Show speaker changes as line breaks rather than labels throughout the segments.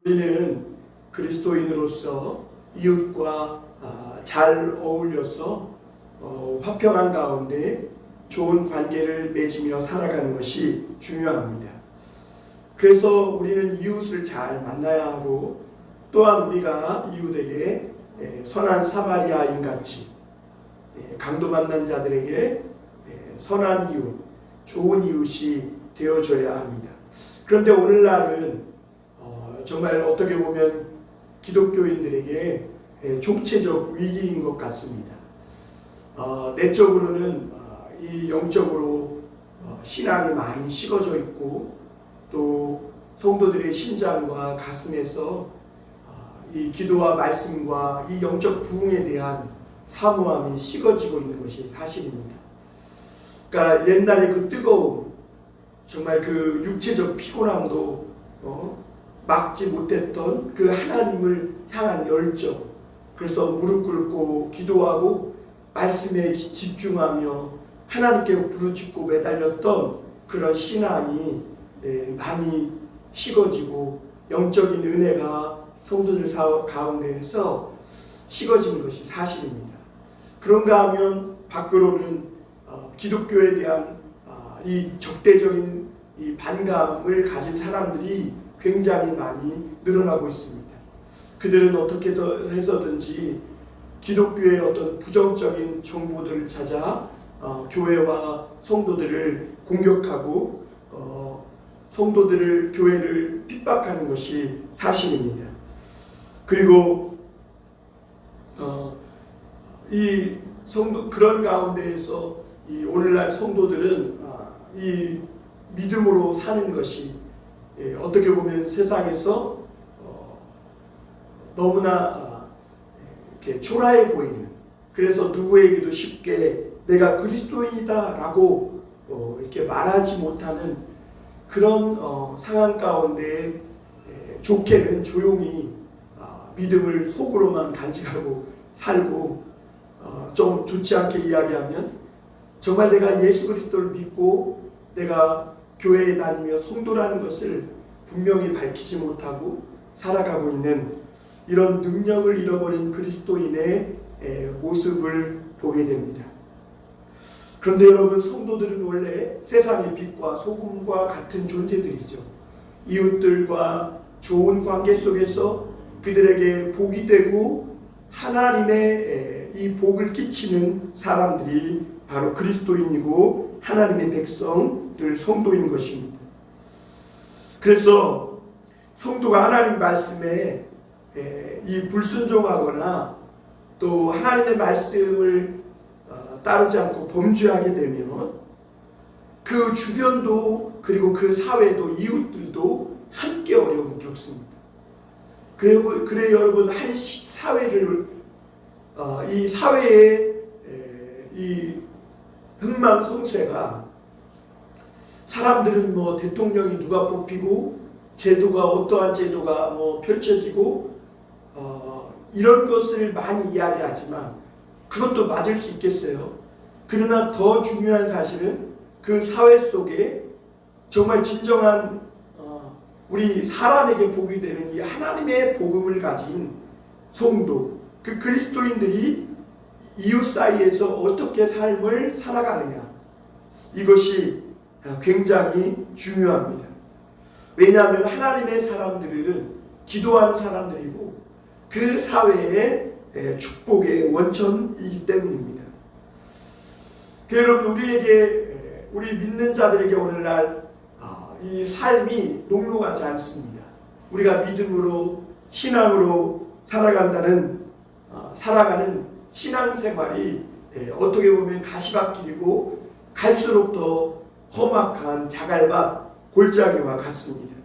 우리는 그리스도인으로서 이웃과 잘 어울려서 화평한 가운데 좋은 관계를 맺으며 살아가는 것이 중요합니다. 그래서 우리는 이웃을 잘 만나야 하고, 또한 우리가 이웃에게 선한 사마리아인같이 강도 만난 자들에게 선한 이웃, 좋은 이웃이 되어줘야 합니다. 그런데 오늘날은 정말 어떻게 보면 기독교인들에게 총체적 위기인 것 같습니다. 내적으로는 이 영적으로 신앙이 많이 식어져 있고, 또 성도들의 심장과 가슴에서 이 기도와 말씀과 이 영적 부흥에 대한 사모함이 식어지고 있는 것이 사실입니다. 그러니까 옛날에 그 뜨거움, 정말 그 육체적 피곤함도 막지 못했던 그 하나님을 향한 열정, 그래서 무릎 꿇고 기도하고 말씀에 집중하며 하나님께 부르짖고 매달렸던 그런 신앙이 많이 식어지고, 영적인 은혜가 성도들 가운데에서 식어지는 것이 사실입니다. 그런가 하면 밖으로는 기독교에 대한 이 적대적인 이 반감을 가진 사람들이 굉장히 많이 늘어나고 있습니다. 그들은 어떻게 해서든지 기독교의 어떤 부정적인 정보들을 찾아 교회와 성도들을 공격하고 성도들을, 교회를 핍박하는 것이 사실입니다. 그리고 이 성도, 그런 가운데에서 이 오늘날 성도들은 이 믿음으로 사는 것이 어떻게 보면 세상에서 너무나 이렇게 초라해 보이는, 그래서 누구에게도 쉽게 내가 그리스도인이다 라고 이렇게 말하지 못하는 그런 상황 가운데 좋게는 조용히 믿음을 속으로만 간직하고 살고, 좀 좋지 않게 이야기하면 정말 내가 예수 그리스도를 믿고 내가 교회에 다니며 성도라는 것을 분명히 밝히지 못하고 살아가고 있는 이런 능력을 잃어버린 그리스도인의 모습을 보게 됩니다. 그런데 여러분, 성도들은 원래 세상의 빛과 소금과 같은 존재들이죠. 이웃들과 좋은 관계 속에서 그들에게 복이 되고 하나님의 이 복을 끼치는 사람들이 바로 그리스도인이고 하나님의 백성들, 성도인 것입니다. 그래서 성도가 하나님 말씀에 이 불순종하거나 또 하나님의 말씀을 따르지 않고 범죄하게 되면 그 주변도, 그리고 그 사회도, 이웃들도 함께 어려움을 겪습니다. 그래 여러분, 한 사회를 이 사회의 이 흥망성쇠가, 사람들은 뭐 대통령이 누가 뽑히고 제도가, 어떠한 제도가 펼쳐지고 이런 것을 많이 이야기하지만 그것도 맞을 수 있겠어요. 그러나 더 중요한 사실은 그 사회 속에 정말 진정한 우리 사람에게 복이 되는 이 하나님의 복음을 가진 성도, 그 그리스도인들이 이웃 사이에서 어떻게 삶을 살아가느냐, 이것이 굉장히 중요합니다. 왜냐하면 하나님의 사람들은 기도하는 사람들이고 그 사회의 축복의 원천이기 때문입니다. 여러분, 우리 믿는 자들에게 오늘날 이 삶이 녹록하지 않습니다. 우리가 믿음으로, 신앙으로 살아가는 신앙생활이 어떻게 보면 가시밭길이고 갈수록 더 험악한 자갈밭, 골짜기와 같습니다.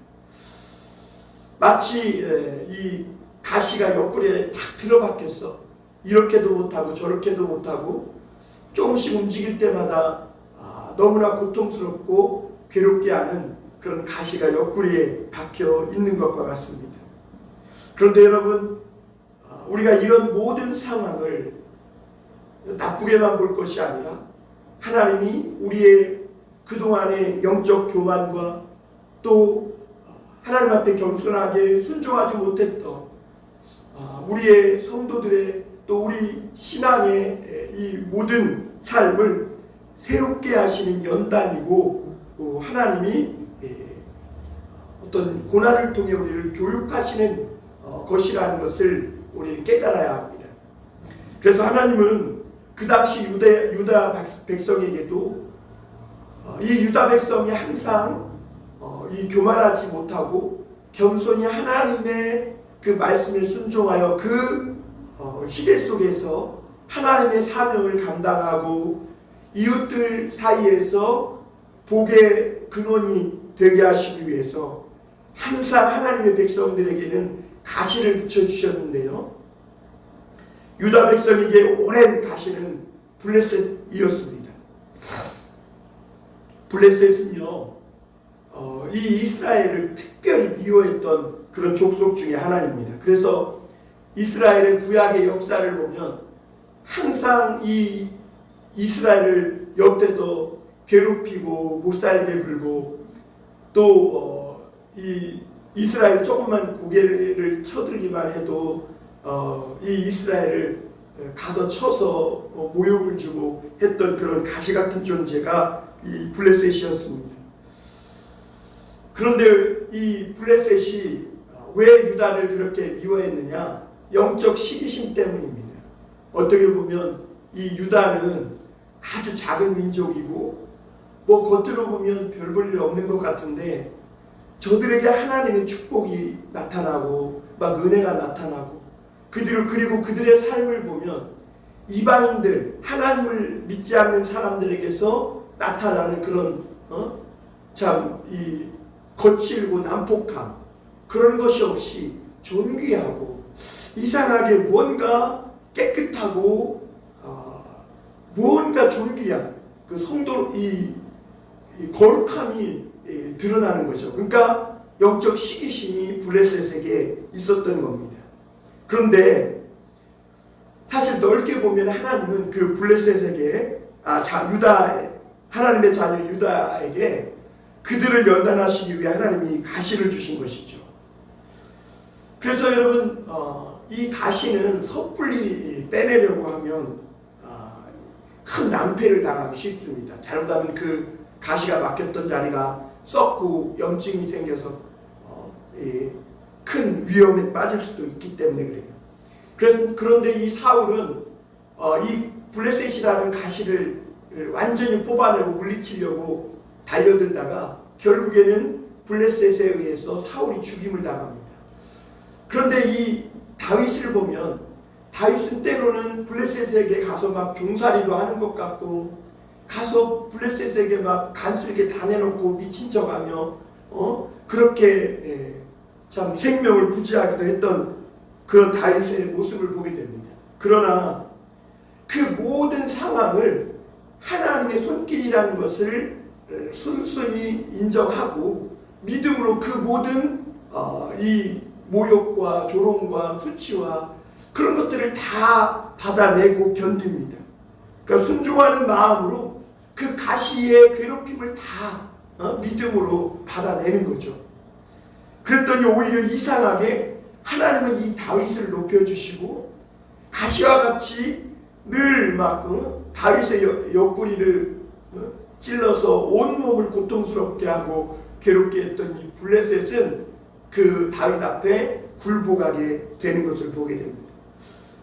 마치 이 가시가 옆구리에 탁 들어박혔어. 이렇게도 못하고 저렇게도 못하고 조금씩 움직일 때마다 너무나 고통스럽고 괴롭게 하는 그런 가시가 옆구리에 박혀 있는 것과 같습니다. 그런데 여러분, 우리가 이런 모든 상황을 나쁘게만 볼 것이 아니라 하나님이 우리의 그동안의 영적 교만과 또 하나님 앞에 겸손하게 순종하지 못했던 우리의 성도들의 또 우리 신앙의 이 모든 삶을 새롭게 하시는 연단이고, 하나님이 어떤 고난을 통해 우리를 교육하시는 것이라는 것을 우리는 깨달아야 합니다. 그래서 하나님은 그 당시 유다 백성에게도 이 유다 백성이 항상 이 교만하지 못하고 겸손히 하나님의 그 말씀에 순종하여 그 시대 속에서 하나님의 사명을 감당하고 이웃들 사이에서 복의 근원이 되게 하시기 위해서 항상 하나님의 백성들에게는 가시를 붙여주셨는데요, 유다 백성에게 오랜 가시는 블레셋이었습니다. 블레셋은요, 이 이스라엘을 특별히 미워했던 그런 족속 중에 하나입니다. 그래서 이스라엘의 구약의 역사를 보면 항상 이 이스라엘을 옆에서 괴롭히고 못살게 굴고 또 이 이스라엘 조금만 고개를 쳐들기만 해도 이 이스라엘을 가서 쳐서 모욕을 주고 했던 그런 가시 같은 존재가 이 블레셋이었습니다. 그런데 이 블레셋이 왜 유다를 그렇게 미워했느냐? 영적 시기심 때문입니다. 어떻게 보면 이 유다는 아주 작은 민족이고 뭐 겉으로 보면 별 볼 일 없는 것 같은데 저들에게 하나님의 축복이 나타나고 막 은혜가 나타나고 그리고 그들의 삶을 보면 이방인들, 하나님을 믿지 않는 사람들에게서 나타나는 그런 참 이 거칠고 난폭함, 그런 것이 없이 존귀하고 이상하게 무언가 깨끗하고 무언가 존귀한 그 성도 이 거룩함이 드러나는 거죠. 그러니까 영적 시기심이 블레셋에게 있었던 겁니다. 그런데 사실 넓게 보면 하나님은 그 블레셋에게 하나님의 자녀 유다에게 그들을 연단하시기 위해 하나님이 가시를 주신 것이죠. 그래서 여러분 이 가시는 섣불리 빼내려고 하면 큰 낭패를 당하기 쉽습니다. 잘못하면 그 가시가 막혔던 자리가 썩고 염증이 생겨서 큰 위험에 빠질 수도 있기 때문에 그래요. 그런데 이 사울은 이 블레셋이라는 가시를 완전히 뽑아내고 물리치려고 달려들다가 결국에는 블레셋에 의해서 사울이 죽임을 당합니다. 그런데 이 다윗을 보면 다윗은 때로는 블레셋에게 가서 막 종살이도 하는 것 같고 가서 블레셋에게 막 간슬게 다 내놓고 미친 척하며 그렇게 참 생명을 부지하기도 했던 그런 다윗의 모습을 보게 됩니다. 그러나 그 모든 상황을 하나님의 손길이라는 것을 순순히 인정하고 믿음으로 그 모든 이 모욕과 조롱과 수치와 그런 것들을 다 받아내고 견딥니다. 그러니까 순종하는 마음으로 그 가시의 괴롭힘을 다 믿음으로 받아내는 거죠. 그랬더니 오히려 이상하게 하나님은 이 다윗을 높여주시고 가시와 같이 늘 막 다윗의 옆구리를 찔러서 온몸을 고통스럽게 하고 괴롭게 했던 이 블레셋은 그 다윗 앞에 굴복하게 되는 것을 보게 됩니다.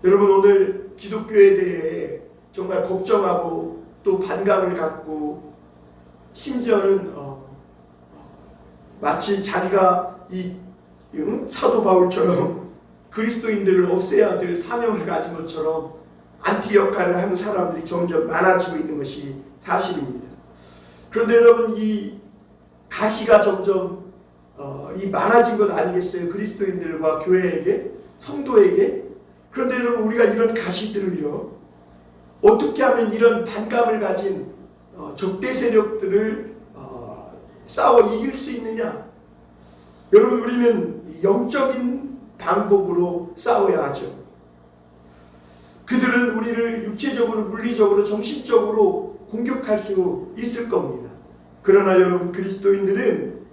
여러분, 오늘 기독교에 대해 정말 걱정하고 또 반감을 갖고 심지어는 마치 자기가 이 사도 바울처럼 그리스도인들을 없애야 될 사명을 가진 것처럼 안티 역할을 하는 사람들이 점점 많아지고 있는 것이 사실입니다. 그런데 여러분, 이 가시가 점점 이 많아진 것 아니겠어요? 그리스도인들과 교회에게, 성도에게. 그런데 여러분, 우리가 이런 가시들을요, 어떻게 하면 이런 반감을 가진 적대 세력들을 싸워 이길 수 있느냐? 여러분, 우리는 영적인 방법으로 싸워야 하죠. 그들은 우리를 육체적으로, 물리적으로, 정신적으로 공격할 수 있을 겁니다. 그러나 여러분, 그리스도인들은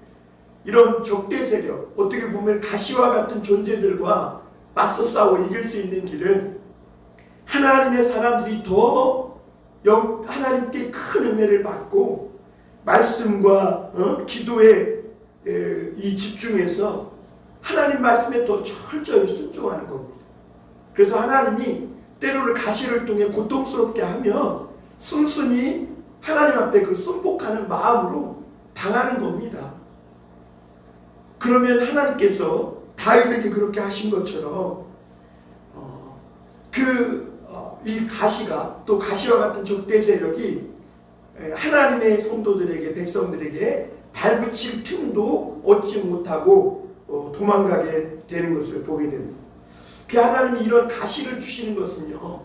이런 적대 세력, 어떻게 보면 가시와 같은 존재들과 맞서 싸워 이길 수 있는 길은 하나님의 사람들이 더 하나님께 큰 은혜를 받고 말씀과 기도에 이 집중해서 하나님 말씀에 더 철저히 순종하는 겁니다. 그래서 하나님이 때로는 가시를 통해 고통스럽게 하면 순순히 하나님 앞에 그 순복하는 마음으로 당하는 겁니다. 그러면 하나님께서 다윗에게 그렇게 하신 것처럼 이 가시가 또 가시와 같은 적대 세력이 하나님의 성도들에게 백성들에게 발붙일 틈도 얻지 못하고 도망가게 되는 것을 보게 됩니다. 그 하나님이 이런 가시를 주시는 것은요,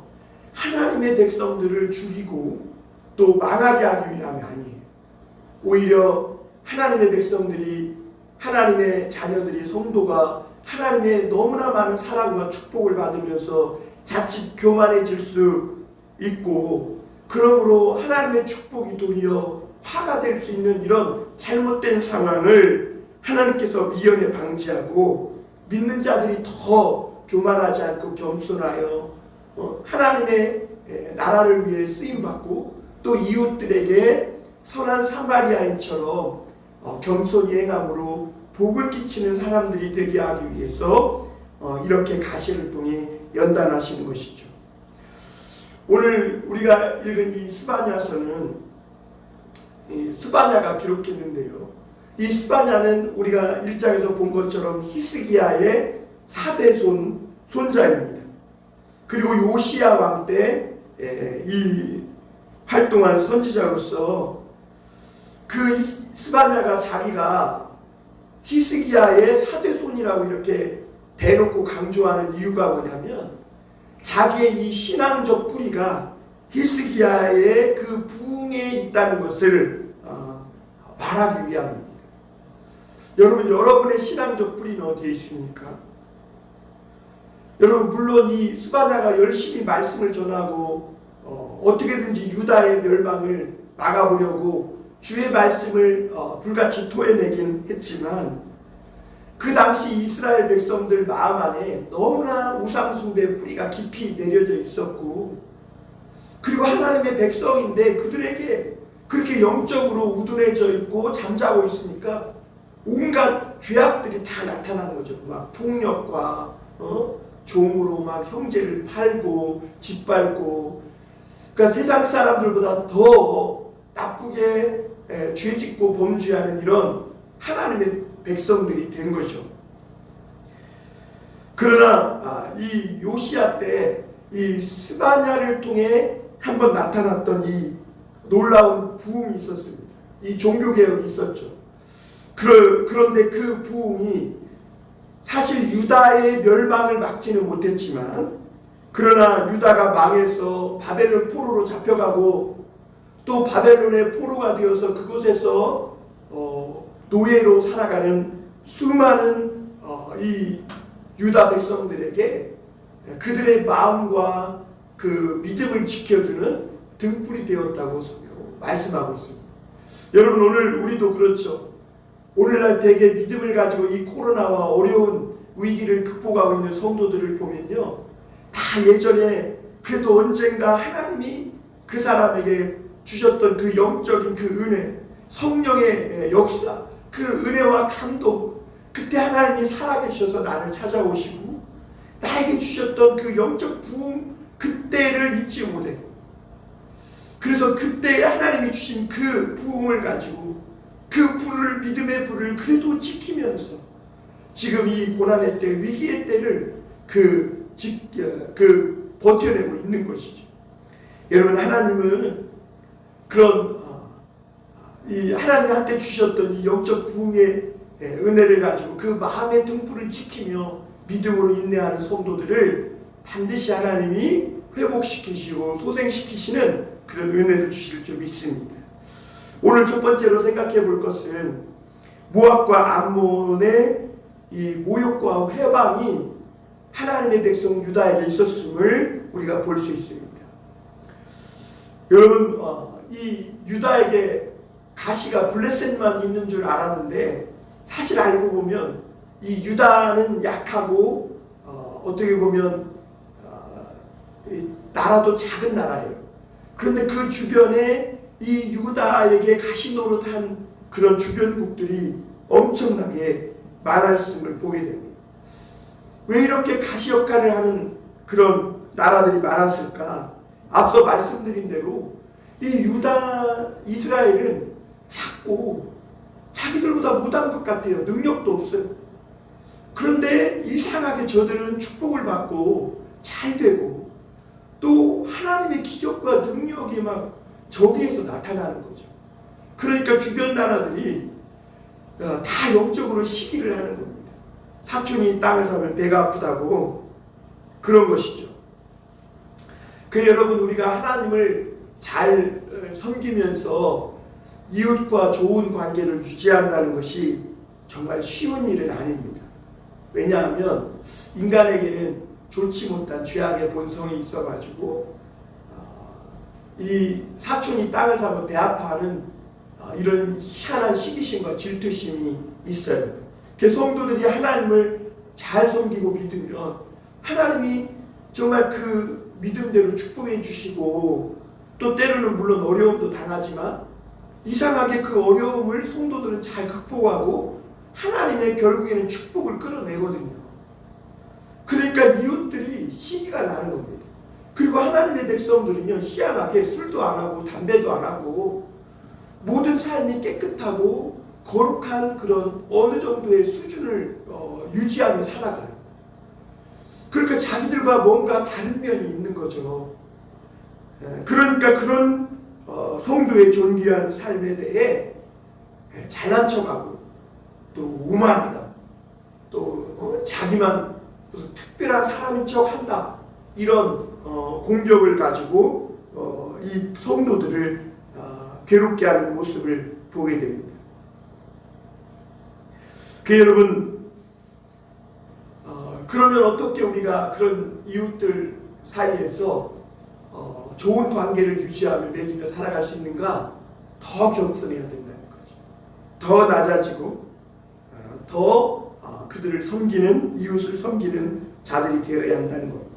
하나님의 백성들을 죽이고 또 망하게 하기 위함이 아니에요. 오히려 하나님의 백성들이, 하나님의 자녀들이, 성도가 하나님의 너무나 많은 사랑과 축복을 받으면서 자칫 교만해질 수 있고, 그러므로 하나님의 축복이 도리어 화가 될 수 있는 이런 잘못된 상황을 하나님께서 미연에 방지하고 믿는 자들이 더 교만하지 않고 겸손하여 하나님의 나라를 위해 쓰임받고 또 이웃들에게 선한 사마리아인처럼 겸손히 행함으로 복을 끼치는 사람들이 되게 하기 위해서 이렇게 가시를 통해 연단하시는 것이죠. 오늘 우리가 읽은 이 스바냐서는 스바냐가 기록했는데요. 이 스바냐는 우리가 1장에서 본 것처럼 히스기야의 4대 손자입니다. 그리고 요시야 왕 때 이 활동한 선지자로서 그 스바냐가 자기가 히스기야의 4대 손이라고 이렇게 대놓고 강조하는 이유가 뭐냐면 자기의 이 신앙적 뿌리가 히스기야의 그 부흥에 있다는 것을 말하기 위함입니다. 여러분, 여러분의 신앙적 뿌리는 어디에 있습니까? 여러분, 물론 이 스바냐가 열심히 말씀을 전하고 어떻게든지 유다의 멸망을 막아보려고 주의 말씀을 불같이 토해내긴 했지만 그 당시 이스라엘 백성들 마음 안에 너무나 우상숭배의 뿌리가 깊이 내려져 있었고, 그리고 하나님의 백성인데 그들에게 그렇게 영적으로 우둔해져 있고 잠자고 있으니까 온갖 죄악들이 다 나타나는 거죠. 막 폭력과 종으로 막 형제를 팔고 짓밟고, 그러니까 세상 사람들보다 더 나쁘게 죄짓고 범죄하는 이런 하나님의 백성들이 된 거죠. 그러나 이 요시야 때 이 스바냐를 통해 한번 나타났던 이 놀라운 부흥이 있었습니다. 이 종교개혁이 있었죠. 그런데 그 부흥이 사실 유다의 멸망을 막지는 못했지만, 그러나 유다가 망해서 바벨론 포로로 잡혀가고 또 바벨론의 포로가 되어서 그곳에서 노예로 살아가는 수많은 이 유다 백성들에게 그들의 마음과 그 믿음을 지켜주는 등불이 되었다고 말씀하고 있습니다. 여러분, 오늘 우리도 그렇죠. 오늘날 되게 믿음을 가지고 이 코로나와 어려운 위기를 극복하고 있는 성도들을 보면요, 다 예전에 그래도 언젠가 하나님이 그 사람에게 주셨던 그 영적인 그 은혜, 성령의 역사, 그 은혜와 감동, 그때 하나님이 살아계셔서 나를 찾아오시고 나에게 주셨던 그 영적 부흥, 그때를 잊지 못해요. 그래서 그때 하나님이 주신 그 부흥을 가지고 그 불을, 믿음의 불을 그래도 지키면서 지금 이 고난의 때, 위기의 때를 버텨내고 있는 것이죠. 여러분, 하나님은 그런 이 하나님한테 주셨던 이 영적 부흥의 은혜를 가지고 그 마음의 등불을 지키며 믿음으로 인내하는 성도들을 반드시 하나님이 회복시키시고 소생시키시는 그런 은혜를 주실 줄 믿습니다. 오늘 첫 번째로 생각해 볼 것은 모압과 암몬의 이 모욕과 회방이 하나님의 백성 유다에게 있었음을 우리가 볼 수 있습니다. 여러분, 이 유다에게 가시가 블레셋만 있는 줄 알았는데 사실 알고 보면 이 유다는 약하고 어떻게 보면 나라도 작은 나라예요. 그런데 그 주변에 이 유다에게 가시노릇한 그런 주변국들이 엄청나게 많았음을 보게 됩니다. 왜 이렇게 가시 역할을 하는 그런 나라들이 많았을까? 앞서 말씀드린 대로 이 유다, 이스라엘은 작고 자기들보다 못한 것 같아요. 능력도 없어요. 그런데 이상하게 저들은 축복을 받고 잘 되고 또 하나님의 기적과 능력이 막 저기에서 나타나는 거죠. 그러니까 주변 나라들이 다 영적으로 시기를 하는 겁니다. 사촌이 땅을 사면 배가 아프다고 그런 것이죠. 여러분, 우리가 하나님을 잘 섬기면서 이웃과 좋은 관계를 유지한다는 것이 정말 쉬운 일은 아닙니다. 왜냐하면 인간에게는 좋지 못한 죄악의 본성이 있어가지고 이 사촌이 땅을 사면 배 아파하는 이런 희한한 시기심과 질투심이 있어요. 성도들이 하나님을 잘 섬기고 믿으면 하나님이 정말 그 믿음대로 축복해 주시고 또 때로는 물론 어려움도 당하지만 이상하게 그 어려움을 성도들은 잘 극복하고 하나님의 결국에는 축복을 끌어내거든요. 그러니까 이웃들이 시기가 나는 겁니다. 그리고 하나님의 백성들은요, 희한하게 술도 안 하고 담배도 안 하고 모든 삶이 깨끗하고 거룩한 그런 어느 정도의 수준을 유지하며 살아가요. 그러니까 자기들과 뭔가 다른 면이 있는 거죠. 그러니까 그런 성도의 존귀한 삶에 대해 잘난 척하고 또 오만하다, 또 자기만 무슨 특별한 사람인 척한다, 이런 공격을 가지고 이 성도들을 괴롭게 하는 모습을 보게 됩니다. 여러분, 그러면 어떻게 우리가 그런 이웃들 사이에서 좋은 관계를 유지하며 맺으며 살아갈 수 있는가? 더 겸손해야 된다는 거죠. 더 낮아지고 더 그들을 섬기는, 이웃을 섬기는 자들이 되어야 한다는 겁니다.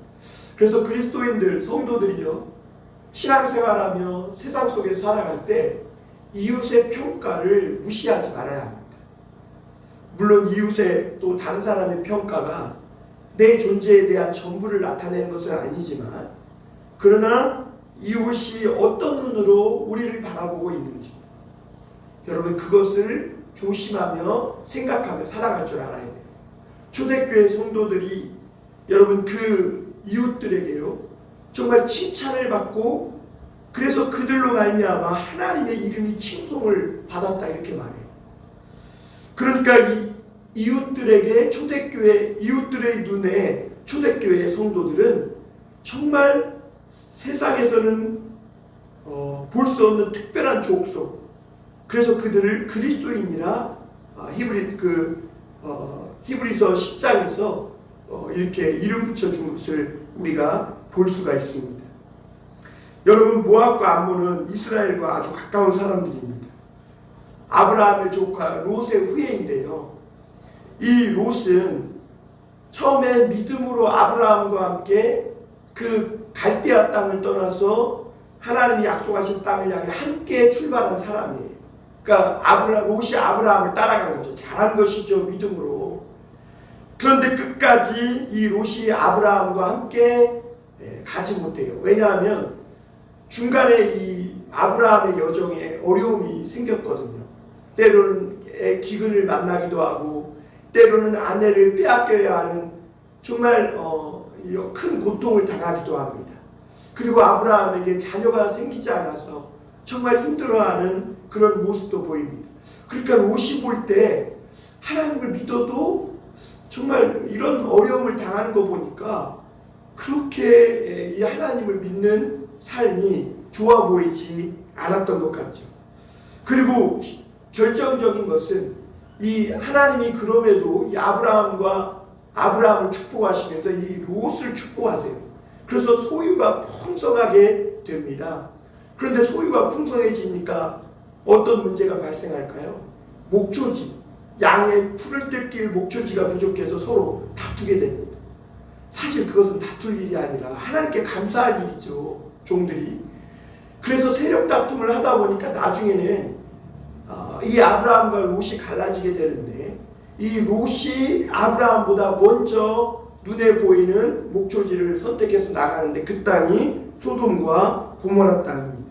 그래서 그리스도인들, 성도들이요, 신앙생활하며 세상 속에서 살아갈 때 이웃의 평가를 무시하지 말아야 합니다. 물론 이웃의 또 다른 사람의 평가가 내 존재에 대한 전부를 나타내는 것은 아니지만, 그러나 이웃이 어떤 눈으로 우리를 바라보고 있는지 여러분, 그것을 조심하며 생각하며 살아갈 줄 알아야 돼요. 초대교회 성도들이 여러분 그 이웃들에게요, 정말 칭찬을 받고 그래서 그들로 말미암아 하나님의 이름이 칭송을 받았다, 이렇게 말해요. 그러니까 이 이웃들에게, 초대교회 이웃들의 눈에 초대교회 성도들은 정말 세상에서는 볼 수 없는 특별한 족속, 그래서 그들을 그리스도인이라 히브리서 10장에서 이렇게 이름 붙여준 것을 우리가 볼 수가 있습니다. 여러분, 모압과 암몬은 이스라엘과 아주 가까운 사람들입니다. 아브라함의 조카 롯의 후예인데요, 이 롯은 처음에 믿음으로 아브라함과 함께 그 갈대아 땅을 떠나서 하나님이 약속하신 땅을 향해 함께 출발한 사람이에요. 그러니까 롯이 아브라함을 따라간 거죠. 잘한 것이죠, 믿음으로. 그런데 끝까지 이 롯이 아브라함과 함께 가지 못해요. 왜냐하면 중간에 이 아브라함의 여정에 어려움이 생겼거든요. 때로는 기근을 만나기도 하고, 때로는 아내를 빼앗겨야 하는 정말 큰 고통을 당하기도 합니다. 그리고 아브라함에게 자녀가 생기지 않아서 정말 힘들어하는 그런 모습도 보입니다. 그러니까 롯이 볼 때 하나님을 믿어도 정말 이런 어려움을 당하는 거 보니까 그렇게 이 하나님을 믿는 삶이 좋아 보이지 않았던 것 같죠. 그리고 결정적인 것은 이 하나님이 그럼에도 이 아브라함을 축복하시면서 이 롯을 축복하세요. 그래서 소유가 풍성하게 됩니다. 그런데 소유가 풍성해지니까 어떤 문제가 발생할까요? 목초지, 양의 풀을 뜯길 목초지가 부족해서 서로 다투게 됩니다. 사실 그것은 다툴 일이 아니라 하나님께 감사할 일이죠. 종들이. 그래서 세력 다툼을 하다 보니까 나중에는 이 아브라함과 롯이 갈라지게 되는데, 이 롯이 아브라함보다 먼저 눈에 보이는 목초지를 선택해서 나가는데 그 땅이 소돔과 고모라 땅입니다.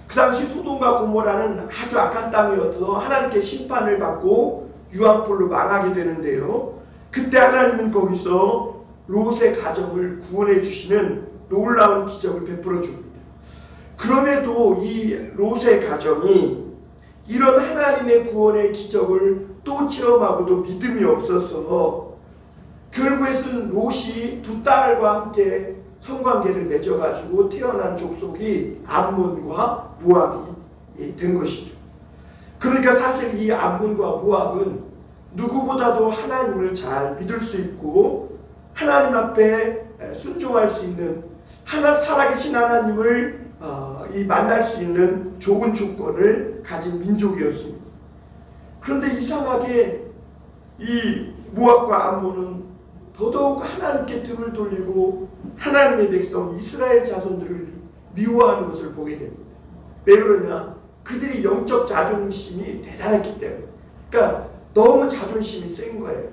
그 당시 소돔과 고모라는 아주 악한 땅이어서 하나님께 심판을 받고 유황불로 망하게 되는데요. 그때 하나님은 거기서 롯의 가정을 구원해 주시는 놀라운 기적을 베풀어 줍니다. 그럼에도 이 롯의 가정이 이런 하나님의 구원의 기적을 또 체험하고도 믿음이 없어서 결국에는 롯이 두 딸과 함께 성관계를 맺어가지고 태어난 족속이 암몬과 모압이 된 것이죠. 그러니까 사실 이 암몬과 모압은 누구보다도 하나님을 잘 믿을 수 있고 하나님 앞에 순종할 수 있는 살아계신 하나님을 만날 수 있는 좋은 조건을 가진 민족이었습니다. 그런데 이상하게 이 모압과 암몬은 더더욱 하나님께 등을 돌리고 하나님의 백성 이스라엘 자손들을 미워하는 것을 보게 됩니다. 왜 그러냐? 그들이 영적 자존심이 대단했기 때문에. 그러니까 너무 자존심이 센 거예요.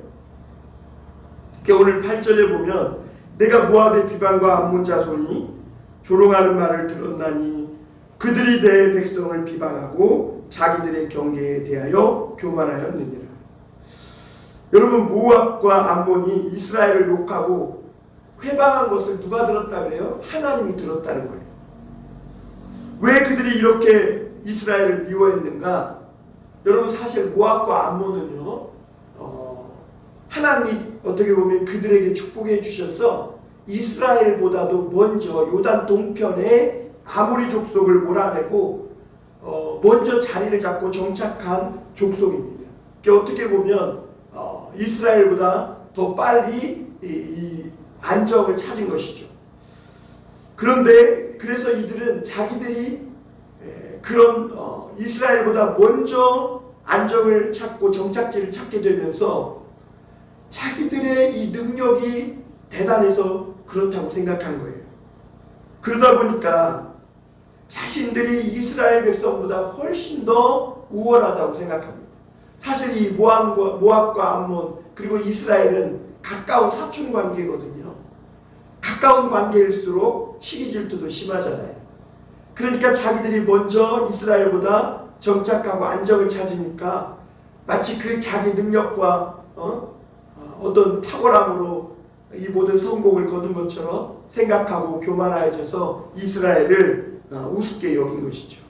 오늘 8절에 보면 내가 모압의 비방과 암몬 자손이 조롱하는 말을 들었나니 그들이 내 백성을 비방하고 자기들의 경계에 대하여 교만하였느니라. 여러분, 모압과 암몬이 이스라엘을 욕하고 회방한 것을 누가 들었다 그래요? 하나님이 들었다는 거예요. 왜 그들이 이렇게 이스라엘을 미워했는가? 여러분, 사실 모압과 암몬은요, 하나님이 어떻게 보면 그들에게 축복해 주셔서 이스라엘보다도 먼저 요단 동편에 아모리 족속을 몰아내고 먼저 자리를 잡고 정착한 족속입니다. 어떻게 보면 이스라엘보다 더 빨리 이 안정을 찾은 것이죠. 그런데 그래서 이들은 자기들이 그런 이스라엘보다 먼저 안정을 찾고 정착지를 찾게 되면서 자기들의 이 능력이 대단해서 그렇다고 생각한 거예요. 그러다 보니까 자신들이 이스라엘 백성보다 훨씬 더 우월하다고 생각합니다. 사실 이 모압과 암몬 그리고 이스라엘은 가까운 사촌 관계거든요. 가까운 관계일수록 시기 질투도 심하잖아요. 그러니까 자기들이 먼저 이스라엘보다 정착하고 안정을 찾으니까 마치 그 자기 능력과 어떤 탁월함으로 이 모든 성공을 거둔 것처럼 생각하고 교만해져서 이스라엘을 우습게 여긴 것이죠.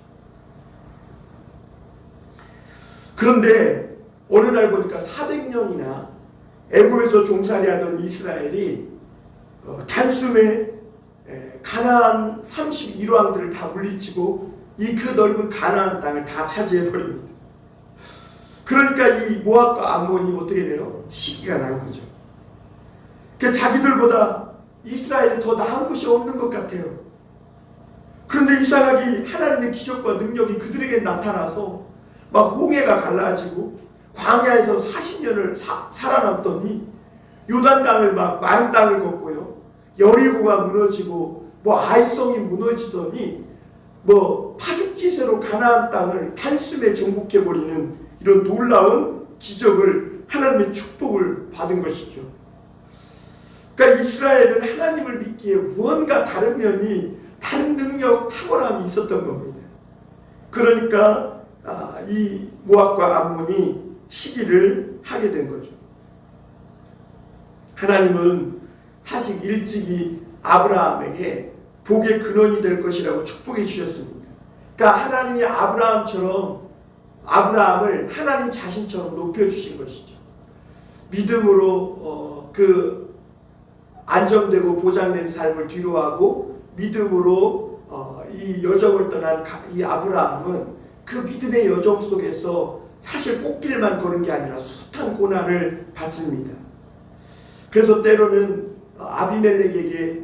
그런데 어느 날 보니까 400년이나 애굽에서 종살이하던 이스라엘이 단숨에 가나안 31왕들을 다 물리치고 이 그 넓은 가나안 땅을 다 차지해버립니다. 그러니까 이 모압과 암몬이 어떻게 돼요? 시기가 난 거죠. 그러니까 자기들보다 이스라엘이 더 나은 것이 없는 것 같아요. 그런데 이상하게 하나님의 기적과 능력이 그들에게 나타나서 막 홍해가 갈라지고 광야에서 40년을 살아남더니 요단 땅을 막 마른 땅을 걷고요. 여리고가 무너지고 아이성이 무너지더니 파죽지세로 가나안 땅을 단숨에 정복해버리는 이런 놀라운 기적을 하나님의 축복을 받은 것이죠. 그러니까 이스라엘은 하나님을 믿기에 무언가 다른 면이 다른 능력, 탁월함이 있었던 겁니다. 그러니까 이 모압과 암몬이 시기를 하게 된 거죠. 하나님은 사실 일찍이 아브라함에게 복의 근원이 될 것이라고 축복해 주셨습니다. 그러니까 하나님이 아브라함을 하나님 자신처럼 높여주신 것이죠. 믿음으로 그 안정되고 보장된 삶을 뒤로하고 믿음으로 이 여정을 떠난 이 아브라함은 그 믿음의 여정 속에서 사실 꽃길만 걸은 게 아니라 숱한 고난을 받습니다. 그래서 때로는 아비멜렉에게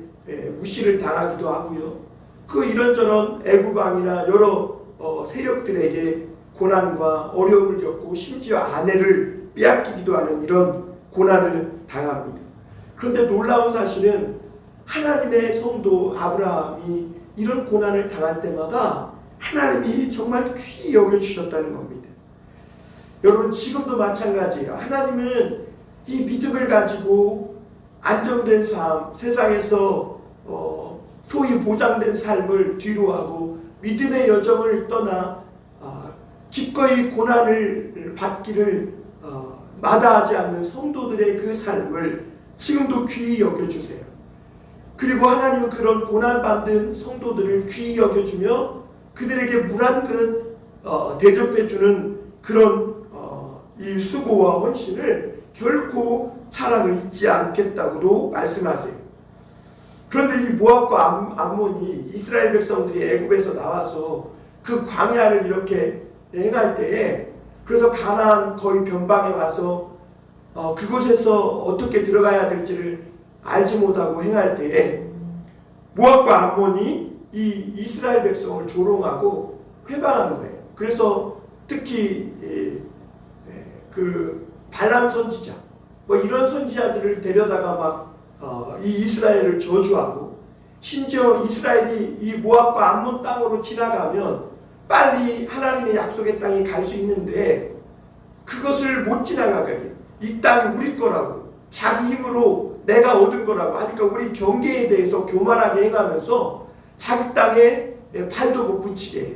무시를 당하기도 하고요. 그 이런저런 애굽 왕이나 여러 세력들에게 고난과 어려움을 겪고 심지어 아내를 빼앗기기도 하는 이런 고난을 당합니다. 그런데 놀라운 사실은 하나님의 성도 아브라함이 이런 고난을 당할 때마다 하나님이 정말 귀히 여겨주셨다는 겁니다. 여러분, 지금도 마찬가지예요. 하나님은 이 믿음을 가지고 안정된 삶, 세상에서 소위 보장된 삶을 뒤로하고 믿음의 여정을 떠나 기꺼이 고난을 받기를 마다하지 않는 성도들의 그 삶을 지금도 귀히 여겨주세요. 그리고 하나님은 그런 고난받은 성도들을 귀히 여겨주며 그들에게 물 한 그릇 대접해주는 그런 이 수고와 헌신을 결코 사랑을 잊지 않겠다고도 말씀하세요. 그런데 이 모압과 암몬이 이스라엘 백성들이 애굽에서 나와서 그 광야를 이렇게 행할 때에, 그래서 가나안 거의 변방에 와서 그곳에서 어떻게 들어가야 될지를 알지 못하고 행할 때에 모압과 암몬이 이 이스라엘 백성을 조롱하고 회방한 거예요. 그래서 특히 그 발람 선지자 이런 선지자들을 데려다가 막 이 이스라엘을 저주하고, 심지어 이스라엘이 이 모압과 암몬 땅으로 지나가면 빨리 하나님의 약속의 땅에 갈 수 있는데 그것을 못 지나가게, 이 땅이 우리 거라고, 자기 힘으로 내가 얻은 거라고 하니까 우리 경계에 대해서 교만하게 행하면서 자기 땅에 팔도 못 붙이게 해요.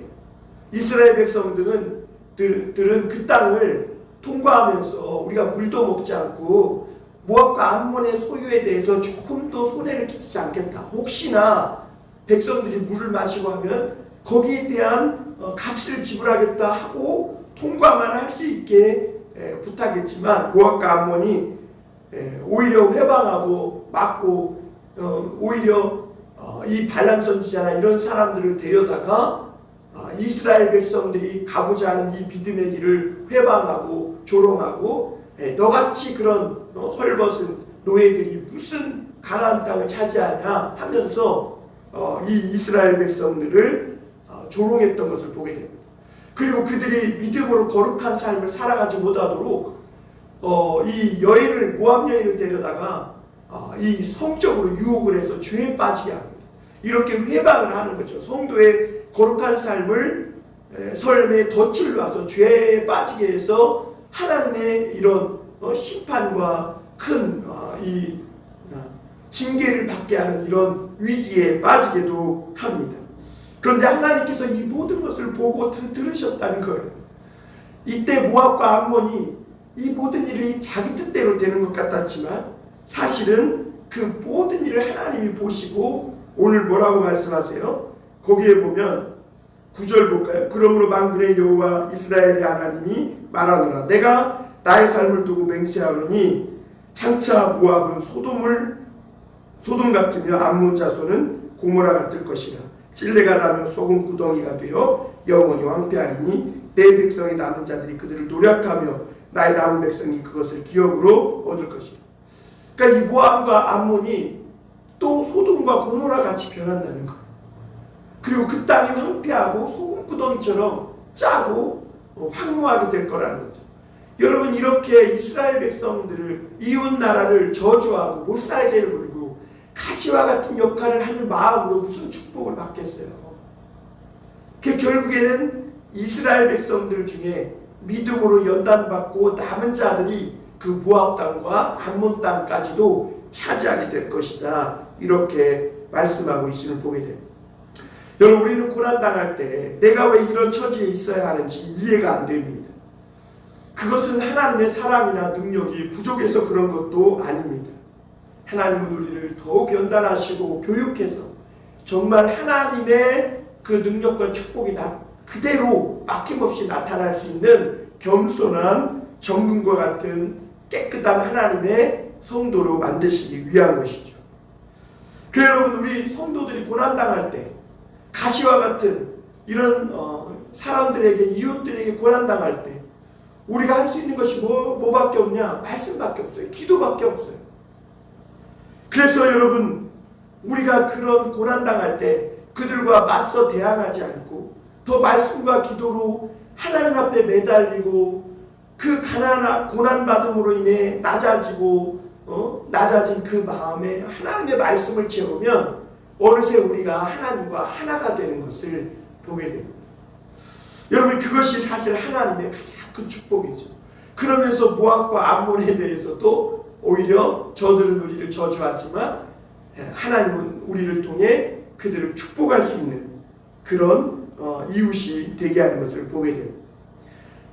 이스라엘 백성들은 그 땅을 통과하면서 우리가 물도 먹지 않고 모압과 암몬의 소유에 대해서 조금 더 손해를 끼치지 않겠다, 혹시나 백성들이 물을 마시고 하면 거기에 대한 값을 지불하겠다 하고 통과만 할 수 있게 부탁했지만, 모압과 암몬이 오히려 회방하고 막고 오히려 이 발람 선지자나 이런 사람들을 데려다가 이스라엘 백성들이 가고자 하는 이 믿음의 길을 회방하고 조롱하고, 너같이 그런 헐벗은 노예들이 무슨 가나안 땅을 차지하냐 하면서 이 이스라엘 백성들을 조롱했던 것을 보게 됩니다. 그리고 그들이 믿음으로 거룩한 삶을 살아가지 못하도록 이 여인을, 모압 여인을 데려다가 이 성적으로 유혹을 해서 죄에 빠지게 합니다. 이렇게 회방을 하는 거죠. 성도의 거룩한 삶을 삶의 덫을 놔서 죄에 빠지게 해서 하나님의 이런 심판과 큰 이 징계를 받게 하는 이런 위기에 빠지게도 합니다. 그런데 하나님께서 이 모든 것을 보고 들으셨다는 거예요. 이때 모압과 암몬이 이 모든 일이 자기 뜻대로 되는 것 같았지만 사실은 그 모든 일을 하나님이 보시고 오늘 뭐라고 말씀하세요? 거기에 보면 9절 볼까요? 그러므로 만군의 여호와 이스라엘의 하나님이 말하노라, 내가 나의 삶을 두고 맹세하노니 장차 모압은 소돔 같으며 암몬 자손은 고모라 같을 것이라. 찔레가 나면 소금 구덩이가 되어 영원히 황폐하리니 내 백성의 남은 자들이 그들을 노력하며 나의 남은 백성이 그것을 기업으로 얻을 것이라. 그러니까 이 모압과 암몬이 또 소돔과 고모라 같이 변한다는 거예요. 그리고 그 땅이 황폐하고 소금 구덩이처럼 짜고 황무하게 될 거라는 거죠. 여러분, 이렇게 이스라엘 백성들을, 이웃 나라를 저주하고 못 살게 물고 가시와 같은 역할을 하는 마음으로 무슨 축복을 받겠어요? 그 결국에는 이스라엘 백성들 중에 믿음으로 연단받고 남은 자들이 그 모압 땅과 암몬 땅까지도 차지하게 될 것이다, 이렇게 말씀하고 있음을 보게 됩니다. 여러분, 우리는 고난당할 때 내가 왜 이런 처지에 있어야 하는지 이해가 안 됩니다. 그것은 하나님의 사랑이나 능력이 부족해서 그런 것도 아닙니다. 하나님은 우리를 더욱 연단하시고 교육해서 정말 하나님의 그 능력과 축복이 그대로 막힘없이 나타날 수 있는 겸손한 정금과 같은 깨끗한 하나님의 성도로 만드시기 위한 것이죠. 그래서 여러분, 우리 성도들이 고난당할 때 가시와 같은 이런 사람들에게, 이웃들에게 고난당할 때 우리가 할 수 있는 것이 뭐밖에 없냐? 말씀밖에 없어요. 기도밖에 없어요. 그래서 여러분, 우리가 그런 고난당할 때 그들과 맞서 대항하지 않고 더 말씀과 기도로 하나님 앞에 매달리고 그 고난받음으로 인해 낮아진 그 마음에 하나님의 말씀을 채우면 어느새 우리가 하나님과 하나가 되는 것을 보게 됩니다. 여러분, 그것이 사실 하나님의 가장 큰 축복이죠. 그러면서 모압과 암몬에 대해서도 오히려 저들은 우리를 저주하지만 하나님은 우리를 통해 그들을 축복할 수 있는 그런 이웃이 되게 하는 것을 보게 됩니다.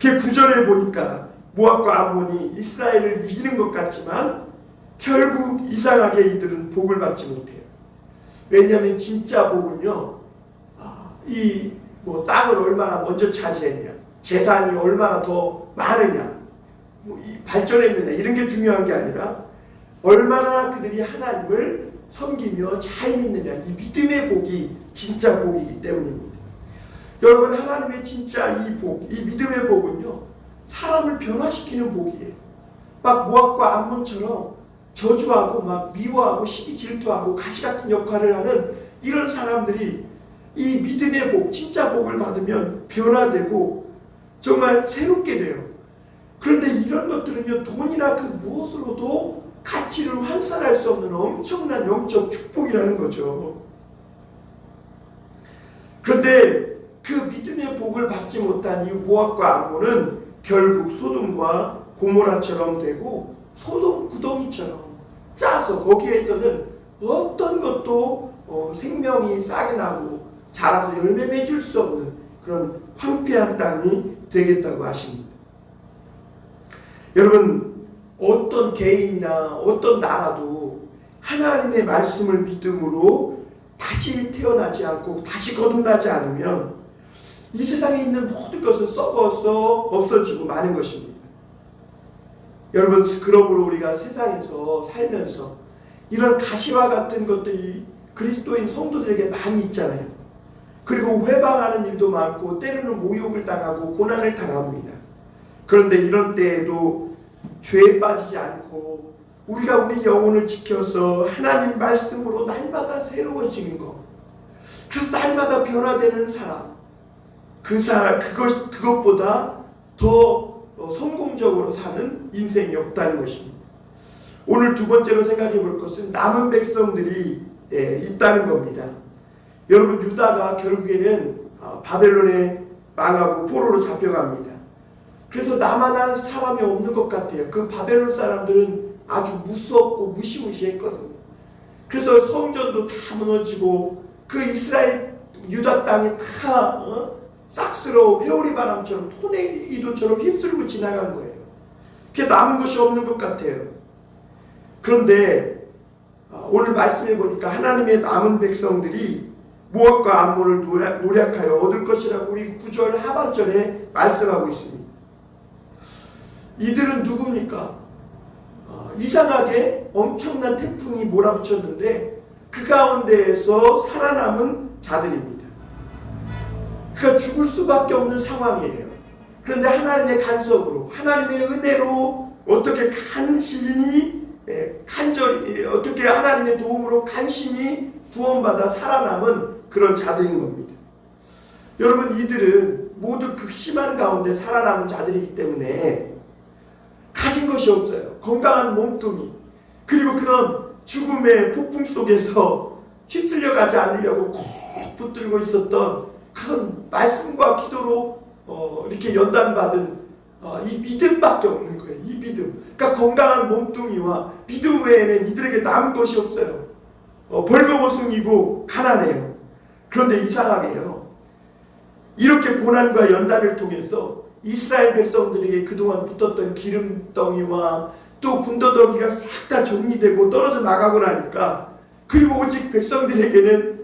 그 9절에 보니까 모압과 암몬이 이스라엘을 이기는 것 같지만 결국 이상하게 이들은 복을 받지 못해요. 왜냐하면 진짜 복은요, 땅을 얼마나 먼저 차지했냐, 재산이 얼마나 더 많으냐, 발전했느냐, 이런 게 중요한 게 아니라 얼마나 그들이 하나님을 섬기며 잘 믿느냐, 이 믿음의 복이 진짜 복이기 때문입니다. 여러분, 하나님의 진짜 이 믿음의 복은요, 사람을 변화시키는 복이에요. 막 모압과 암몬처럼 저주하고 막 미워하고 시기 질투하고 가시 같은 역할을 하는 이런 사람들이 이 믿음의 복, 진짜 복을 받으면 변화되고 정말 새롭게 돼요. 그런데 이런 것들은요, 돈이나 그 무엇으로도 가치를 환산할 수 없는 엄청난 영적 축복이라는 거죠. 그런데 그 믿음의 복을 받지 못한 이 모압과 암몬은 결국 소돔과 고모라처럼 되고 소돔 구덩이처럼 짜서 거기에서는 어떤 것도 생명이 싹이 나고 자라서 열매 맺을 수 없는 그런 황폐한 땅이 되겠다고 하십니다. 여러분, 어떤 개인이나 어떤 나라도 하나님의 말씀을 믿음으로 다시 태어나지 않고 다시 거듭나지 않으면 이 세상에 있는 모든 것은 썩어서 없어지고 마는 것입니다. 여러분, 그러므로 우리가 세상에서 살면서 이런 가시와 같은 것들이 그리스도인 성도들에게 많이 있잖아요. 그리고 회방하는 일도 많고 때로는 모욕을 당하고 고난을 당합니다. 그런데 이런 때에도 죄에 빠지지 않고 우리가 우리 영혼을 지켜서 하나님 말씀으로 날마다 새로워지는 것, 그래서 날마다 변화되는 사람, 그것보다 더 성공적으로 사는 인생이 없다는 것입니다. 오늘 두 번째로 생각해 볼 것은 남은 백성들이 있다는 겁니다. 여러분, 유다가 결국에는 바벨론에 망하고 포로로 잡혀갑니다. 그래서 남아난 사람이 없는 것 같아요. 그 바벨론 사람들은 아주 무섭고 무시무시했거든요. 그래서 성전도 다 무너지고 그 이스라엘 유다 땅이 다 싹스러 회오리 바람처럼 토네이도처럼 휩쓸고 지나간 거예요. 그게 남은 것이 없는 것 같아요. 그런데 오늘 말씀해 보니까 하나님의 남은 백성들이 모압과 암몬을 노략하여 얻을 것이라고 우리 9절 하반절에 말씀하고 있습니다. 이들은 누굽니까? 이상하게 엄청난 태풍이 몰아붙였는데 그 가운데에서 살아남은 자들입니다. 그가 죽을 수밖에 없는 상황이에요. 그런데 하나님의 간섭으로, 하나님의 은혜로 어떻게 어떻게 하나님의 도움으로 간신히 구원받아 살아남은 그런 자들인 겁니다. 여러분, 이들은 모두 극심한 가운데 살아남은 자들이기 때문에 가진 것이 없어요. 건강한 몸뚱이, 그리고 그런 죽음의 폭풍 속에서 휩쓸려 가지 않으려고 꼭 붙들고 있었던 그런 말씀과 기도로 이렇게 연단받은 이 믿음밖에 없는 거예요. 이 믿음. 그러니까 건강한 몸뚱이와 믿음 외에는 이들에게 남은 것이 없어요. 벌거벗음이고 가난해요. 그런데 이상하게요, 이렇게 고난과 연단을 통해서 이스라엘 백성들에게 그동안 붙었던 기름덩이와 또 군더더기가 싹 다 정리되고 떨어져 나가고 나니까, 그리고 오직 백성들에게는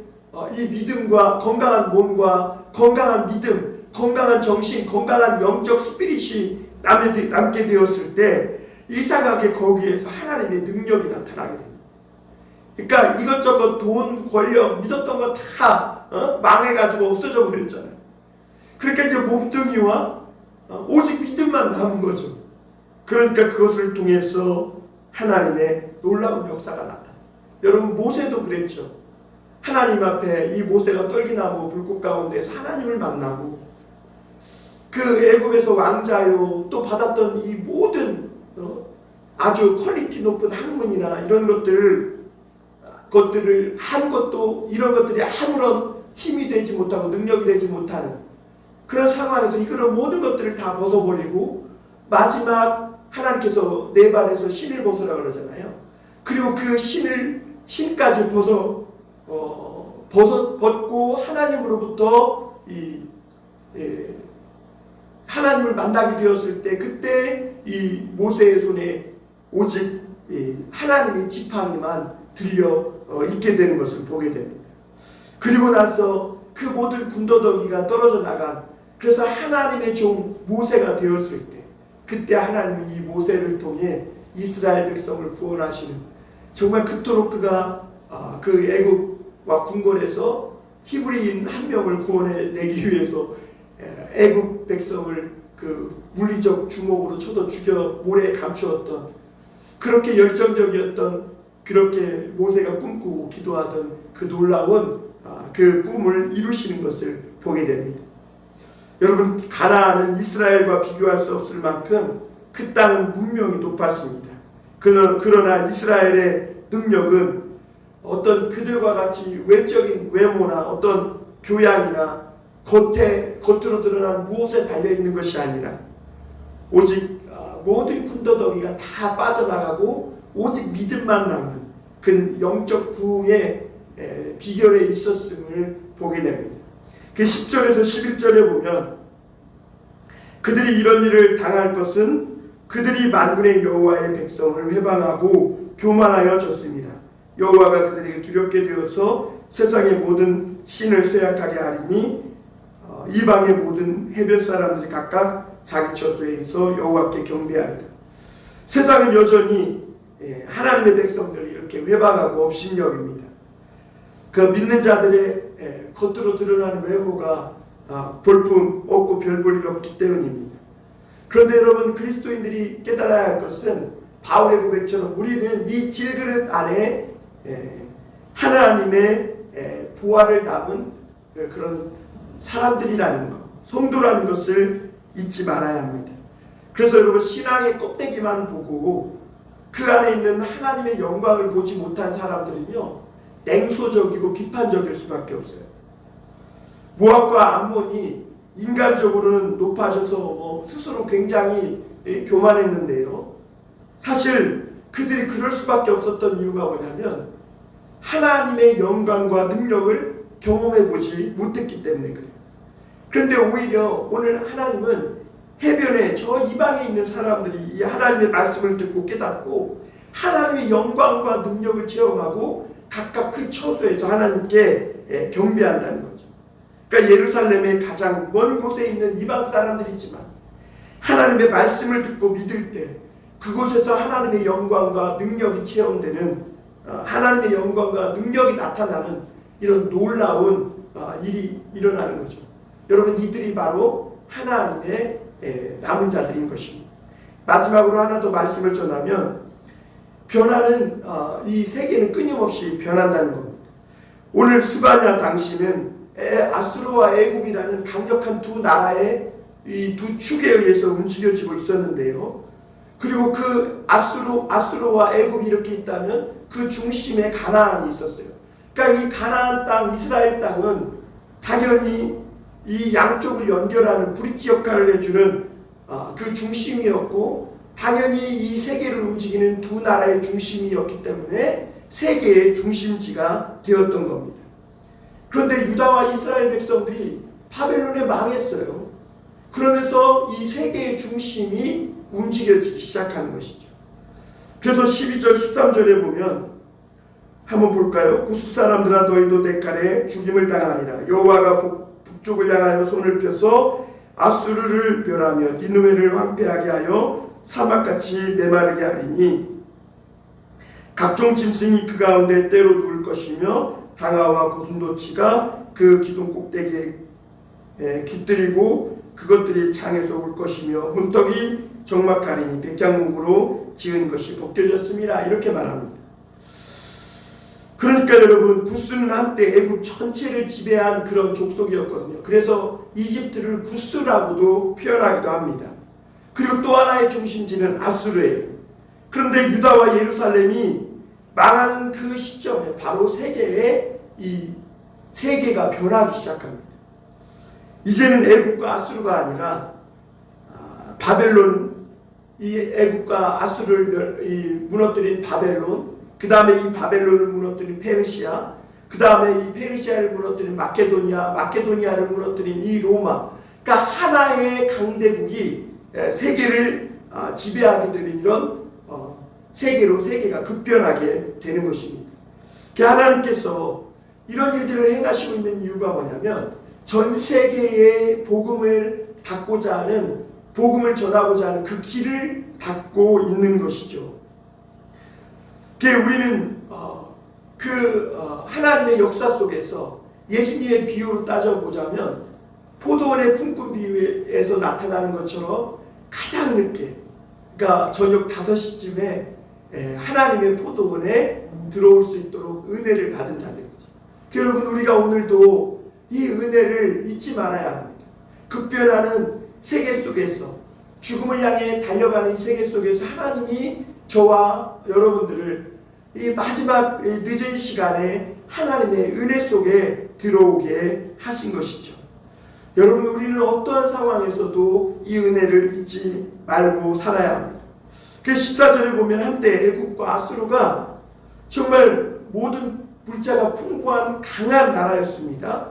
이 믿음과 건강한 몸과 건강한 믿음, 건강한 정신, 건강한 영적 스피릿이 남게 되었을 때 이상하게 거기에서 하나님의 능력이 나타나게 됩니다. 그러니까 이것저것 돈, 권력, 믿었던 거 다 망해가지고 없어져 버렸잖아요. 그러니까 이제 몸뚱이와 오직 믿음만 남은 거죠. 그러니까 그것을 통해서 하나님의 놀라운 역사가 나타나요. 여러분, 모세도 그랬죠. 하나님 앞에 이 모세가 떨기나무 불꽃 가운데서 하나님을 만나고 그 애굽에서 왕자요 또 받았던 이 모든 아주 퀄리티 높은 학문이나 이런 것들을 한 것도 이런 것들이 아무런 힘이 되지 못하고 능력이 되지 못하는 그런 상황에서 이런 모든 것들을 다 벗어버리고 마지막 하나님께서 내 발에서 신을 벗으라 그러잖아요. 그리고 그 신까지 벗고 하나님으로부터 하나님을 만나게 되었을 때 그때 이 모세의 손에 오직 하나님의 지팡이만 들려 있게 되는 것을 보게 됩니다. 그리고 나서 그 모든 군더더기가 떨어져 나간 그래서 하나님의 종 모세가 되었을 때 그때 하나님은 이 모세를 통해 이스라엘 백성을 구원하시는 정말 그토록 그가 그 애굽과 궁궐에서 히브리인 한 명을 구원해내기 위해서 애굽 백성을 그 물리적 주먹으로 쳐서 죽여 모래에 감추었던 그렇게 열정적이었던 그렇게 모세가 꿈꾸고 기도하던 그 놀라운 그 꿈을 이루시는 것을 보게 됩니다. 여러분 가나안은 이스라엘과 비교할 수 없을 만큼 그 땅은 문명이 높았습니다. 그러나 이스라엘의 능력은 어떤 그들과 같이 외적인 외모나 어떤 교양이나 겉으로 드러난 무엇에 달려있는 것이 아니라 오직 모든 군더더기가 다 빠져나가고 오직 믿음만 남은 그 영적 부흥의 비결에 있었음을 보게 됩니다. 그 10절에서 11절에 보면 그들이 이런 일을 당할 것은 그들이 만군의 여호와의 백성을 회방하고 교만하여 졌습니다. 여호와가 그들에게 두렵게 되어서 세상의 모든 신을 쇠약하게 하리니 이방의 모든 해변 사람들이 각각 자기 처소에서 여호와께 경배하리라. 세상은 여전히 하나님의 백성들을 이렇게 회방하고 업신여깁니다. 그 믿는 자들의 겉으로 드러나는 외모가 볼품 없고 별 볼 일 없기 때문입니다. 그런데 여러분 그리스도인들이 깨달아야 할 것은 바울의 고백처럼 우리는 이 질그릇 안에 하나님의 보화를 담은 그런 사람들이라는 것, 성도라는 것을 잊지 말아야 합니다. 그래서 여러분 신앙의 껍데기만 보고 그 안에 있는 하나님의 영광을 보지 못한 사람들은요 냉소적이고 비판적일 수밖에 없어요. 모압과 암몬이 인간적으로는 높아져서 스스로 굉장히 교만했는데요. 사실 그들이 그럴 수밖에 없었던 이유가 뭐냐면 하나님의 영광과 능력을 경험해보지 못했기 때문에 그래요. 그런데 오히려 오늘 하나님은 해변에 저 이방에 있는 사람들이 이 하나님의 말씀을 듣고 깨닫고 하나님의 영광과 능력을 체험하고 각각 그 처소에서 하나님께 경배한다는 거죠. 그러니까 예루살렘의 가장 먼 곳에 있는 이방 사람들이지만 하나님의 말씀을 듣고 믿을 때 그곳에서 하나님의 영광과 능력이 체험되는 하나님의 영광과 능력이 나타나는 이런 놀라운 일이 일어나는 거죠. 여러분 이들이 바로 하나님의 남은 자들인 것입니다. 마지막으로 하나 더 말씀을 전하면 변화는 이 세계는 끊임없이 변한다는 겁니다. 오늘 스바냐 당시는 아수르와 애굽이라는 강력한 두 나라의 이 두 축에 의해서 움직여지고 있었는데요. 그리고 그 아수르와 애굽이 이렇게 있다면 그 중심에 가나안이 있었어요. 그러니까 이 가나안 땅, 이스라엘 땅은 당연히 이 양쪽을 연결하는 브릿지 역할을 해주는 그 중심이었고 당연히 이 세계를 움직이는 두 나라의 중심이었기 때문에 세계의 중심지가 되었던 겁니다. 그런데 유다와 이스라엘 백성들이 바벨론에 망했어요. 그러면서 이 세계의 중심이 움직여지기 시작하는 것이죠. 그래서 12절 13절에 보면 한번 볼까요? 구스 사람들아 너희도 대칼에 죽임을 당하리라. 여호와가 북쪽을 향하여 손을 펴서 아수르를 멸하며 니느웨를 황폐하게 하여 사막같이 메마르게 하리니 각종 짐승이 그 가운데 때로 누울 것이며 당아와 고슴도치가 그 기둥 꼭대기에 깃들이고 그것들이 창에서 울 것이며 문턱이 적막하리니 백향목으로 지은 것이 벗겨졌습니다. 이렇게 말합니다. 그러니까 여러분, 구스는 한때 애굽 전체를 지배한 그런 족속이었거든요. 그래서 이집트를 구스라고도 표현하기도 합니다. 그리고 또 하나의 중심지는 아수르예요. 그런데 유다와 예루살렘이 망하는 그 시점에 바로 세계가 변하기 시작합니다. 이제는 애굽과 아수르가 아니라 바벨론, 이 애굽과 아수르를 무너뜨린 바벨론, 그 다음에 이 바벨론을 무너뜨린 페르시아, 그 다음에 이 페르시아를 무너뜨린 마케도니아를 무너뜨린 이 로마, 그러니까 하나의 강대국이 세계를 지배하게 되는 이런 세계가 급변하게 되는 것입니다. 하나님께서 이런 일들을 행하시고 있는 이유가 뭐냐면, 전 세계에 복음을 닫고자 하는, 복음을 전하고자 하는 그 길을 닫고 있는 것이죠. 우리는 하나님의 역사 속에서 예수님의 비유로 따져보자면 포도원의 품꾼 비유에서 나타나는 것처럼 가장 늦게, 그러니까 저녁 5시쯤에 하나님의 포도원에 들어올 수 있도록 은혜를 받은 자들이죠. 여러분, 우리가 오늘도 이 은혜를 잊지 말아야 합니다. 급변하는 세계 속에서, 죽음을 향해 달려가는 이 세계 속에서 하나님이 저와 여러분들을 이 마지막 늦은 시간에 하나님의 은혜 속에 들어오게 하신 것이죠. 여러분, 우리는 어떠한 상황에서도 이 은혜를 잊지 말고 살아야 합니다. 14절에 보면 한때 애굽과 아수르가 정말 모든 물자가 풍부한 강한 나라였습니다.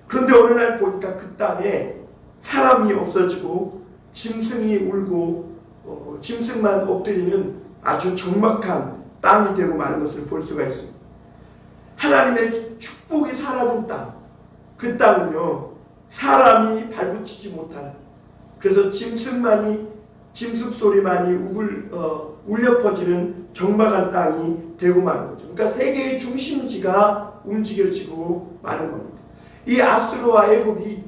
그런데 어느 날 보니까 그 땅에 사람이 없어지고 짐승이 울고 짐승만 엎드리는 아주 적막한 땅이 되고 마는 것을 볼 수가 있습니다. 하나님의 축복이 사라진 땅, 그 땅은요, 사람이 발붙이지 못하는, 그래서 짐승 소리만이 울려 퍼지는 적막한 땅이 되고 마는 거죠. 그러니까 세계의 중심지가 움직여지고 마는 겁니다. 이 아수르와 애굽이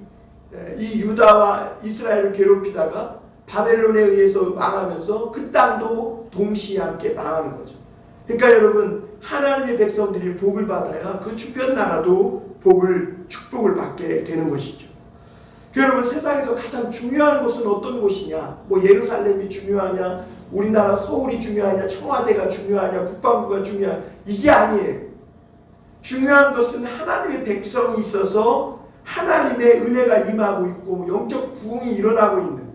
이 유다와 이스라엘을 괴롭히다가 바벨론에 의해서 망하면서 그 땅도 동시에 함께 망하는 거죠. 그러니까 여러분, 하나님의 백성들이 복을 받아야 그 주변 나라도 축복을 받게 되는 것이죠. 여러분, 세상에서 가장 중요한 곳은 어떤 곳이냐? 예루살렘이 중요하냐? 우리나라 서울이 중요하냐? 청와대가 중요하냐? 국방부가 중요하냐? 이게 아니에요. 중요한 것은 하나님의 백성이 있어서 하나님의 은혜가 임하고 있고 영적 부흥이 일어나고 있는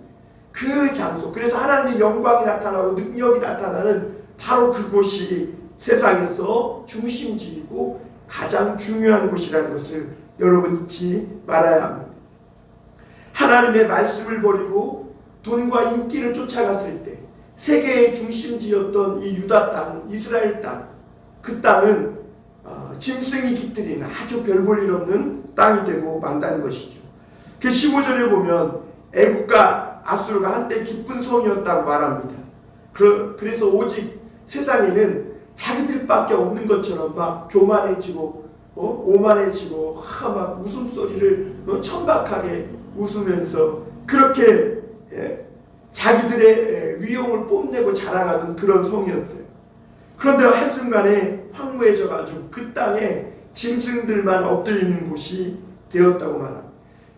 그 장소, 그래서 하나님의 영광이 나타나고 능력이 나타나는 바로 그곳이 세상에서 중심지이고 가장 중요한 곳이라는 것을 여러분 잊지 말아야 합니다. 하나님의 말씀을 버리고 돈과 인기를 쫓아갔을 때 세계의 중심지였던 이 유다 땅, 이스라엘 땅, 그 땅은 짐승이 깃들인 아주 별 볼 일 없는 땅이 되고 만다는 것이죠. 15절에 보면 애굽과 아수르가 한때 기쁜 성이었다고 말합니다. 그래서 오직 세상에는 자기들밖에 없는 것처럼 막 교만해지고 오만해지고 막 웃음소리를 천박하게 웃으면서 그렇게 자기들의 위용을 뽐내고 자랑하던 그런 성이었어요. 그런데 한순간에 황무해져가지고 그 땅에 짐승들만 엎드리는 곳이 되었다고 말합니다.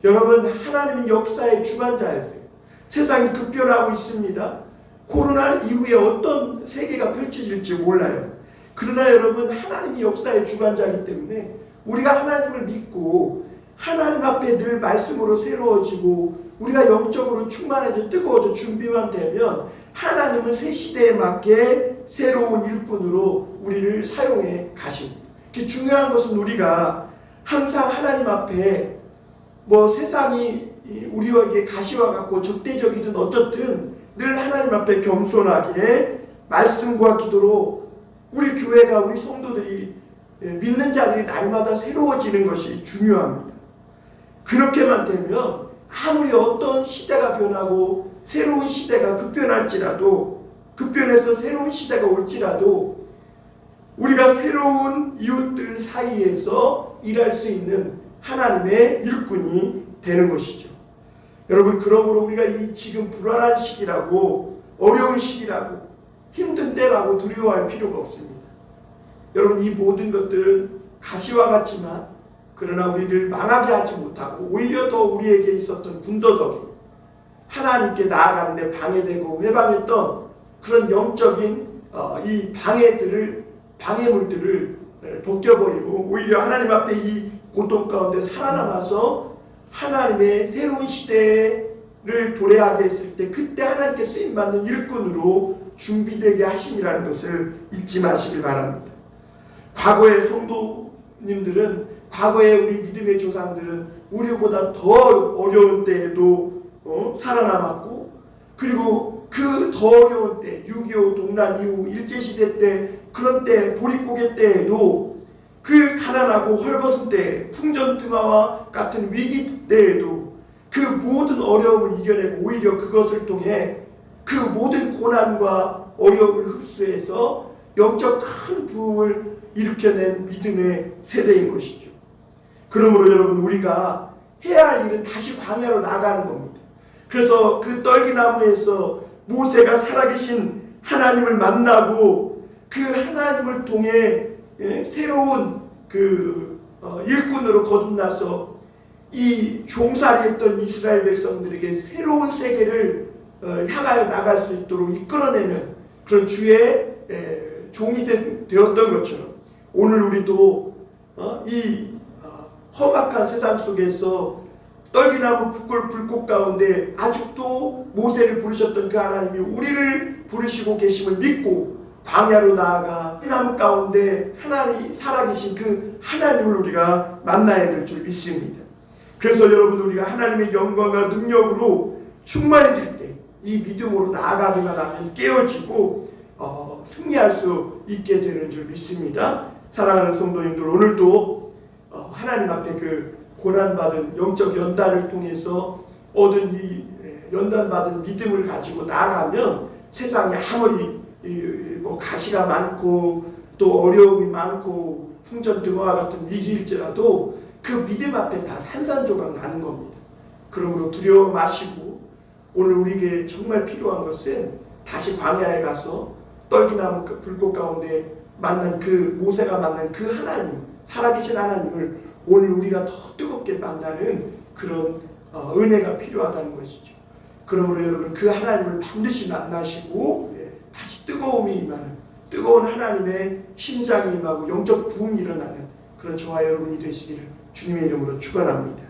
여러분, 하나님은 역사의 주관자였어요. 세상이 급변하고 있습니다. 코로나 이후에 어떤 세계가 펼쳐질지 몰라요. 그러나 여러분, 하나님이 역사의 주관자이기 때문에 우리가 하나님을 믿고 하나님 앞에 늘 말씀으로 새로워지고 우리가 영적으로 충만해져 뜨거워져 준비만 되면 하나님은 새 시대에 맞게 새로운 일꾼으로 우리를 사용해 가십니다. 중요한 것은 우리가 항상 하나님 앞에 세상이 우리에게 가시와 같고 적대적이든 어쨌든 늘 하나님 앞에 겸손하게 말씀과 기도로 우리 교회가, 우리 성도들이, 믿는 자들이 날마다 새로워지는 것이 중요합니다. 그렇게만 되면 아무리 어떤 시대가 변하고 새로운 시대가 급변해서 새로운 시대가 올지라도 우리가 새로운 이웃들 사이에서 일할 수 있는 하나님의 일꾼이 되는 것이죠. 여러분, 그러므로 우리가 이 지금 불안한 시기라고, 어려운 시기라고, 힘든 때라고 두려워할 필요가 없습니다. 여러분, 이 모든 것들은 가시와 같지만 그러나 우리를 망하게 하지 못하고 오히려 더 우리에게 있었던 군더더기, 하나님께 나아가는데 방해되고 회방했던 그런 영적인 이 방해물들을 벗겨버리고 오히려 하나님 앞에 이 고통 가운데 살아남아서 하나님의 새로운 시대를 도래하게 했을 때 그때 하나님께 쓰임받는 일꾼으로 준비되게 하심이라는 것을 잊지 마시길 바랍니다. 과거의 성도님들은, 과거의 우리 믿음의 조상들은 우리보다 더 어려운 때에도 살아남았고, 그리고 그 더 어려운 때, 6.25 동란 이후 일제시대 때, 그런 때, 보릿고개 때에도, 그 가난하고 헐벗은 때, 풍전등화와 같은 위기 때에도 그 모든 어려움을 이겨내고 오히려 그것을 통해 그 모든 고난과 어려움을 흡수해서 영적 큰 부흥을 일으켜낸 믿음의 세대인 것이죠. 그러므로 여러분, 우리가 해야 할 일은 다시 광야로 나가는 겁니다. 그래서 그 떨기나무에서 모세가 살아계신 하나님을 만나고 그 하나님을 통해 새로운 그 일꾼으로 거듭나서 이 종살이했던 이스라엘 백성들에게 새로운 세계를 향하여 나갈 수 있도록 이끌어내는 그런 주의 종이 되었던 것처럼 오늘 우리도 이 험악한 세상 속에서 떨기나무 불꽃 가운데 아직도 모세를 부르셨던 그 하나님이 우리를 부르시고 계심을 믿고 광야로 나아가 나무 가운데 하나님 살아계신 그 하나님을 우리가 만나야 될 줄 믿습니다. 그래서 여러분, 우리가 하나님의 영광과 능력으로 충만해질 때 이 믿음으로 나아가기만 하면 깨어지고 승리할 수 있게 되는 줄 믿습니다. 사랑하는 성도님들, 오늘도 하나님 앞에 그 고난받은 영적 연단을 통해서 얻은 이 연단받은 믿음을 가지고 나아가면 세상에 아무리 가시가 많고 또 어려움이 많고 풍전등화와 같은 위기일지라도 그 믿음 앞에 다 산산조각 나는 겁니다. 그러므로 두려워 마시고, 오늘 우리에게 정말 필요한 것은 다시 광야에 가서 떨기나무 불꽃 가운데 만난 그 모세가 만난 그 하나님, 살아계신 하나님을 오늘 우리가 더 뜨겁게 만나는 그런 은혜가 필요하다는 것이죠. 그러므로 여러분, 그 하나님을 반드시 만나시고 다시 뜨거움이 임하는, 뜨거운 하나님의 심장이 임하고 영적 부흥이 일어나는 그런 저와 여러분이 되시기를 주님의 이름으로 축원합니다.